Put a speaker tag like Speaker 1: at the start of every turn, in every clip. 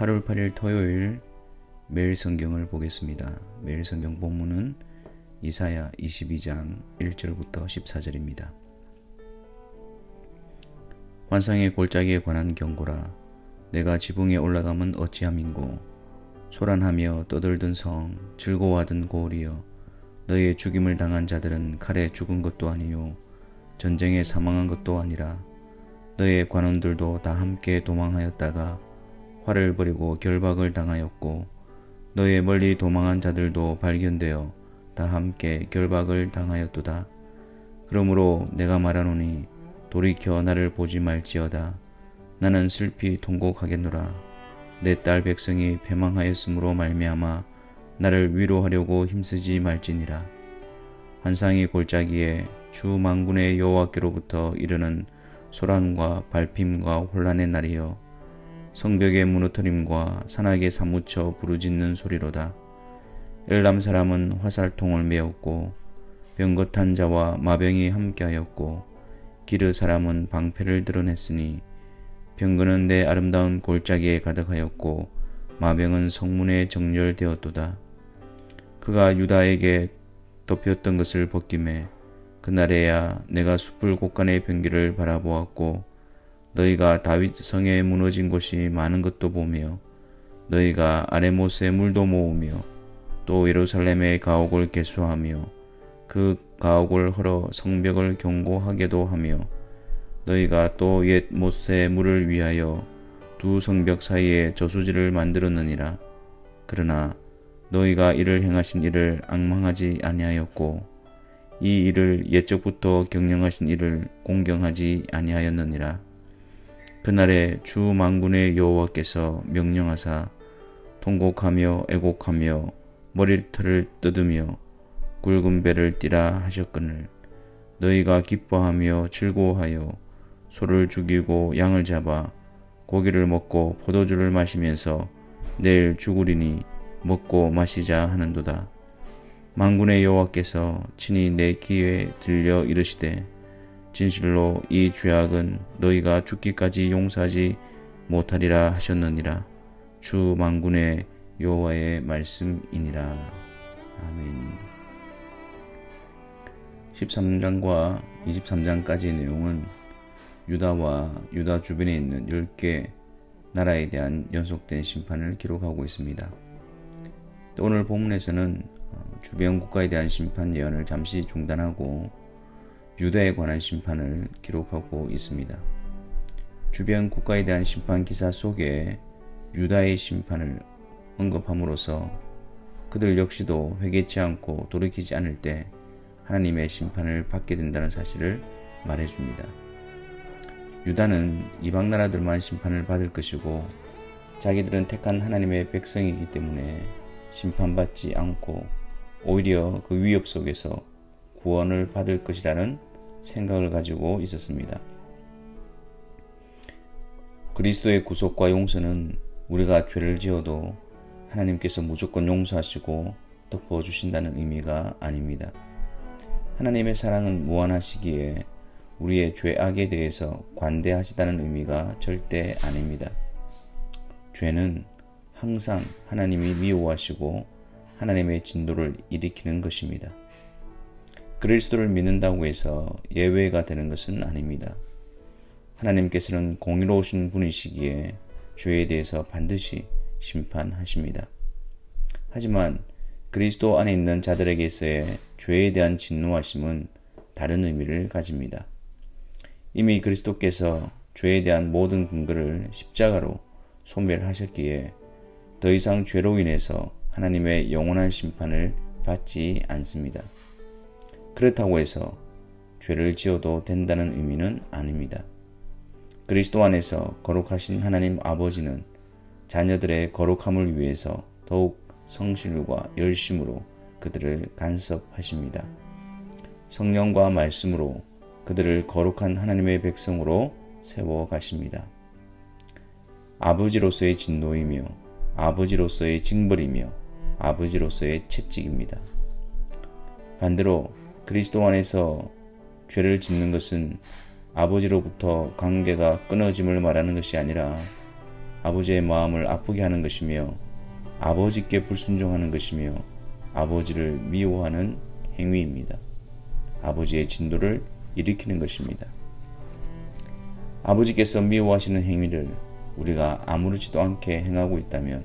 Speaker 1: 8월 8일 토요일 매일 성경을 보겠습니다. 매일 성경 본문은 이사야 22장 1절부터 14절입니다. 환상의 골짜기에 관한 경고라. 내가 지붕에 올라가면 어찌함인고, 소란하며 떠들던 성, 즐거워하던 고을이여, 너의 죽임을 당한 자들은 칼에 죽은 것도 아니요 전쟁에 사망한 것도 아니라 너의 관원들도 다 함께 도망하였다가 활을 버리고 결박을 당하였고, 너의 멀리 도망한 자들도 발견되어 다 함께 결박을 당하였도다. 그러므로 내가 말하노니 돌이켜 나를 보지 말지어다. 나는 슬피 통곡하겠노라. 내 딸 백성이 패망하였으므로 말미암아 나를 위로하려고 힘쓰지 말지니라. 환상의 골짜기에 주 만군의 여호와께로부터 이르는 소란과 발핌과 혼란의 날이여, 성벽의 무너뜨림과 산악에 사무쳐 부르짖는 소리로다. 엘람 사람은 화살통을 메었고 병거탄 자와 마병이 함께하였고, 기르 사람은 방패를 드러냈으니 병거는 내 아름다운 골짜기에 가득하였고 마병은 성문에 정렬되었도다. 그가 유다에게 덮였던 것을 벗김에 그날에야 내가 숲을 곳간의 병기를 바라보았고, 너희가 다윗 성에 무너진 곳이 많은 것도 보며 너희가 아레못의 물도 모으며 또 예루살렘의 가옥을 개수하며 그 가옥을 헐어 성벽을 견고하게도 하며, 너희가 또 옛 못의 물을 위하여 두 성벽 사이에 저수지를 만들었느니라. 그러나 너희가 이를 행하신 이를 앙망하지 아니하였고 이 일을 옛적부터 경영하신 이를 공경하지 아니하였느니라. 그날에 주 만군의 여호와께서 명령하사 통곡하며 애곡하며 머리털을 뜯으며 굵은 배를 띠라 하셨거늘, 너희가 기뻐하며 즐거워하여 소를 죽이고 양을 잡아 고기를 먹고 포도주를 마시면서 내일 죽으리니 먹고 마시자 하는도다. 만군의 여호와께서 친히 내 귀에 들려 이르시되, 진실로 이 죄악은 너희가 죽기까지 용서하지 못하리라 하셨느니라. 주 만군의 여호와의 말씀이니라. 아멘. 13장과 23장까지의 내용은 유다와 유다 주변에 있는 10개 나라에 대한 연속된 심판을 기록하고 있습니다. 오늘 본문에서는 주변 국가에 대한 심판 예언을 잠시 중단하고 유다에 관한 심판을 기록하고 있습니다. 주변 국가에 대한 심판 기사 속에 유다의 심판을 언급함으로써 그들 역시도 회개치 않고 돌이키지 않을 때 하나님의 심판을 받게 된다는 사실을 말해줍니다. 유다는 이방 나라들만 심판을 받을 것이고 자기들은 택한 하나님의 백성이기 때문에 심판받지 않고 오히려 그 위협 속에서 구원을 받을 것이라는 생각을 가지고 있었습니다. 그리스도의 구속과 용서는 우리가 죄를 지어도 하나님께서 무조건 용서하시고 덮어주신다는 의미가 아닙니다. 하나님의 사랑은 무한하시기에 우리의 죄악에 대해서 관대하시다는 의미가 절대 아닙니다. 죄는 항상 하나님이 미워하시고 하나님의 진노를 일으키는 것입니다. 그리스도를 믿는다고 해서 예외가 되는 것은 아닙니다. 하나님께서는 공의로우신 분이시기에 죄에 대해서 반드시 심판하십니다. 하지만 그리스도 안에 있는 자들에게서의 죄에 대한 진노하심은 다른 의미를 가집니다. 이미 그리스도께서 죄에 대한 모든 근거를 십자가로 소멸하셨기에 더 이상 죄로 인해서 하나님의 영원한 심판을 받지 않습니다. 그렇다고 해서 죄를 지어도 된다는 의미는 아닙니다. 그리스도 안에서 거룩하신 하나님 아버지는 자녀들의 거룩함을 위해서 더욱 성실과 열심으로 그들을 간섭하십니다. 성령과 말씀으로 그들을 거룩한 하나님의 백성으로 세워가십니다. 아버지로서의 진노이며 아버지로서의 징벌이며 아버지로서의 채찍입니다. 반대로 그리스도 안에서 죄를 짓는 것은 아버지로부터 관계가 끊어짐을 말하는 것이 아니라 아버지의 마음을 아프게 하는 것이며 아버지께 불순종하는 것이며 아버지를 미워하는 행위입니다. 아버지의 진노를 일으키는 것입니다. 아버지께서 미워하시는 행위를 우리가 아무렇지도 않게 행하고 있다면,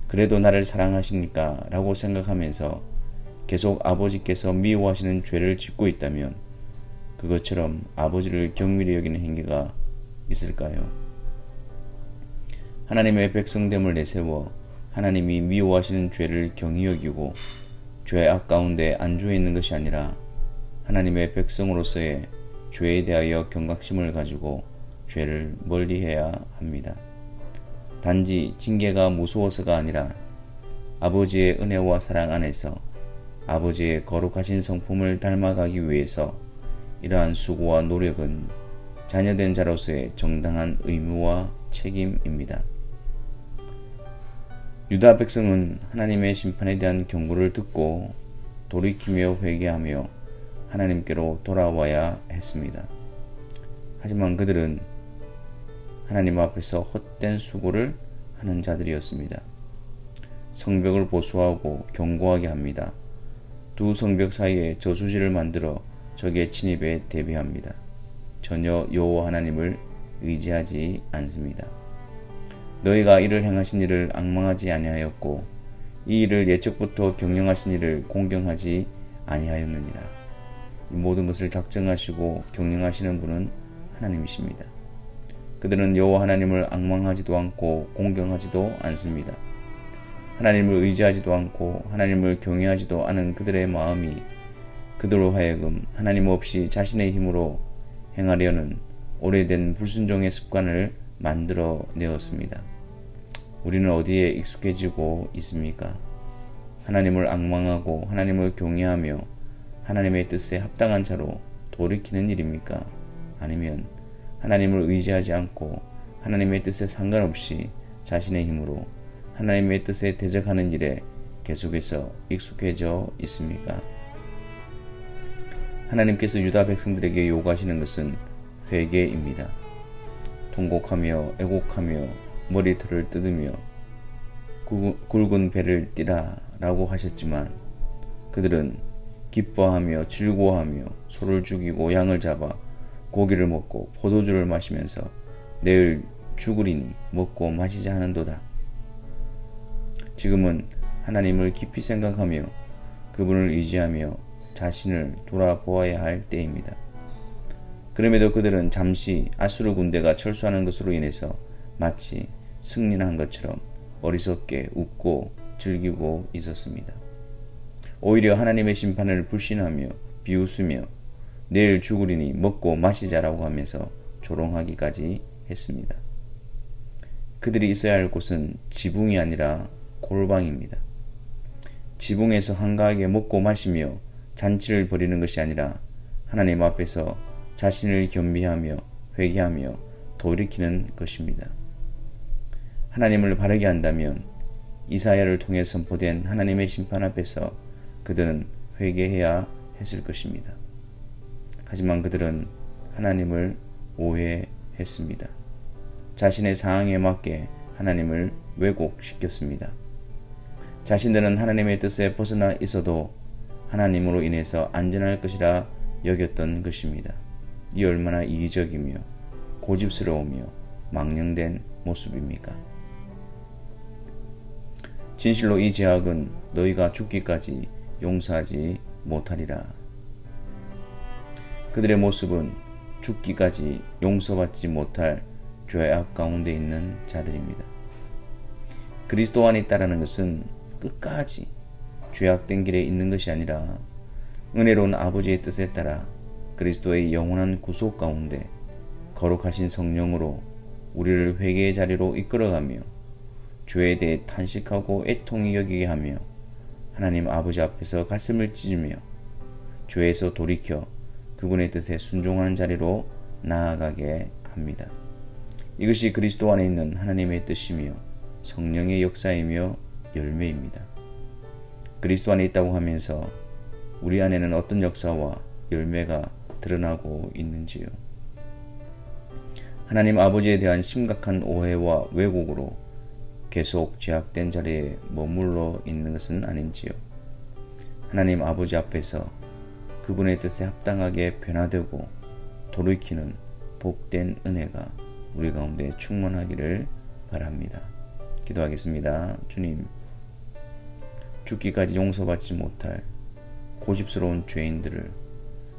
Speaker 1: 그래도 나를 사랑하시니까 라고 생각하면서 계속 아버지께서 미워하시는 죄를 짓고 있다면 그것처럼 아버지를 경밀히 여기는 행위가 있을까요? 하나님의 백성됨을 내세워 하나님이 미워하시는 죄를 경히 여기고 죄악 가운데 안주해 있는 것이 아니라 하나님의 백성으로서의 죄에 대하여 경각심을 가지고 죄를 멀리해야 합니다. 단지 징계가 무서워서가 아니라 아버지의 은혜와 사랑 안에서 아버지의 거룩하신 성품을 닮아가기 위해서 이러한 수고와 노력은 자녀된 자로서의 정당한 의무와 책임입니다. 유다 백성은 하나님의 심판에 대한 경고를 듣고 돌이키며 회개하며 하나님께로 돌아와야 했습니다. 하지만 그들은 하나님 앞에서 헛된 수고를 하는 자들이었습니다. 성벽을 보수하고 견고하게 합니다. 두 성벽 사이에 저수지를 만들어 적의 침입에 대비합니다. 전혀 여호와 하나님을 의지하지 않습니다. 너희가 이를 행하신 일을 앙망하지 아니하였고 이 일을 예적부터 경영하신 일을 공경하지 아니하였느니라. 이 모든 것을 작정하시고 경영하시는 분은 하나님이십니다. 그들은 여호와 하나님을 앙망하지도 않고 공경하지도 않습니다. 하나님을 의지하지도 않고 하나님을 경외하지도 않은 그들의 마음이 그들로 하여금 하나님 없이 자신의 힘으로 행하려는 오래된 불순종의 습관을 만들어 내었습니다. 우리는 어디에 익숙해지고 있습니까? 하나님을 앙망하고 하나님을 경외하며 하나님의 뜻에 합당한 자로 돌이키는 일입니까? 아니면 하나님을 의지하지 않고 하나님의 뜻에 상관없이 자신의 힘으로 하나님의 뜻에 대적하는 일에 계속해서 익숙해져 있습니까? 하나님께서 유다 백성들에게 요구하시는 것은 회개입니다. 통곡하며 애곡하며 머리털을 뜯으며 굵은 배를 띠라 라고 하셨지만 그들은 기뻐하며 즐거워하며 소를 죽이고 양을 잡아 고기를 먹고 포도주를 마시면서 내일 죽으리니 먹고 마시자 하는도다. 지금은 하나님을 깊이 생각하며 그분을 의지하며 자신을 돌아보아야 할 때입니다. 그럼에도 그들은 잠시 아수르 군대가 철수하는 것으로 인해서 마치 승리한 것처럼 어리석게 웃고 즐기고 있었습니다. 오히려 하나님의 심판을 불신하며 비웃으며 내일 죽으리니 먹고 마시자라고 하면서 조롱하기까지 했습니다. 그들이 있어야 할 곳은 지붕이 아니라 골방입니다. 지붕에서 한가하게 먹고 마시며 잔치를 벌이는 것이 아니라 하나님 앞에서 자신을 겸비하며 회개하며 돌이키는 것입니다. 하나님을 바르게 한다면 이사야를 통해 선포된 하나님의 심판 앞에서 그들은 회개해야 했을 것입니다. 하지만 그들은 하나님을 오해했습니다. 자신의 상황에 맞게 하나님을 왜곡시켰습니다. 자신들은 하나님의 뜻에 벗어나 있어도 하나님으로 인해서 안전할 것이라 여겼던 것입니다. 이 얼마나 이기적이며 고집스러우며 망령된 모습입니까? 진실로 이 죄악은 너희가 죽기까지 용서하지 못하리라. 그들의 모습은 죽기까지 용서받지 못할 죄악 가운데 있는 자들입니다. 그리스도 안에 있다라는 것은 끝까지 죄악된 길에 있는 것이 아니라 은혜로운 아버지의 뜻에 따라 그리스도의 영원한 구속 가운데 거룩하신 성령으로 우리를 회개의 자리로 이끌어가며 죄에 대해 탄식하고 애통히 여기게 하며 하나님 아버지 앞에서 가슴을 찢으며 죄에서 돌이켜 그분의 뜻에 순종하는 자리로 나아가게 합니다. 이것이 그리스도 안에 있는 하나님의 뜻이며 성령의 역사이며 열매입니다. 그리스도 안에 있다고 하면서 우리 안에는 어떤 역사와 열매가 드러나고 있는지요? 하나님 아버지에 대한 심각한 오해와 왜곡으로 계속 죄악된 자리에 머물러 있는 것은 아닌지요. 하나님 아버지 앞에서 그분의 뜻에 합당하게 변화되고 돌이키는 복된 은혜가 우리 가운데 충만하기를 바랍니다. 기도하겠습니다. 주님, 죽기까지 용서받지 못할 고집스러운 죄인들을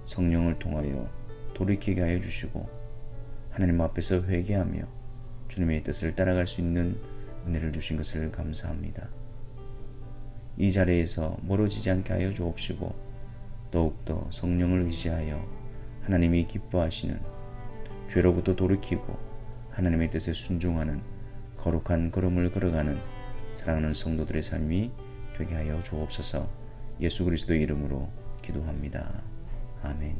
Speaker 1: 성령을 통하여 돌이키게 하여 주시고 하나님 앞에서 회개하며 주님의 뜻을 따라갈 수 있는 은혜를 주신 것을 감사합니다. 이 자리에서 멀어지지 않게 하여 주옵시고 더욱더 성령을 의지하여 하나님이 기뻐하시는 죄로부터 돌이키고 하나님의 뜻에 순종하는 거룩한 걸음을 걸어가는 사랑하는 성도들의 삶이 되게 하여 주옵소서. 예수 그리스도의 이름으로 기도합니다. 아멘.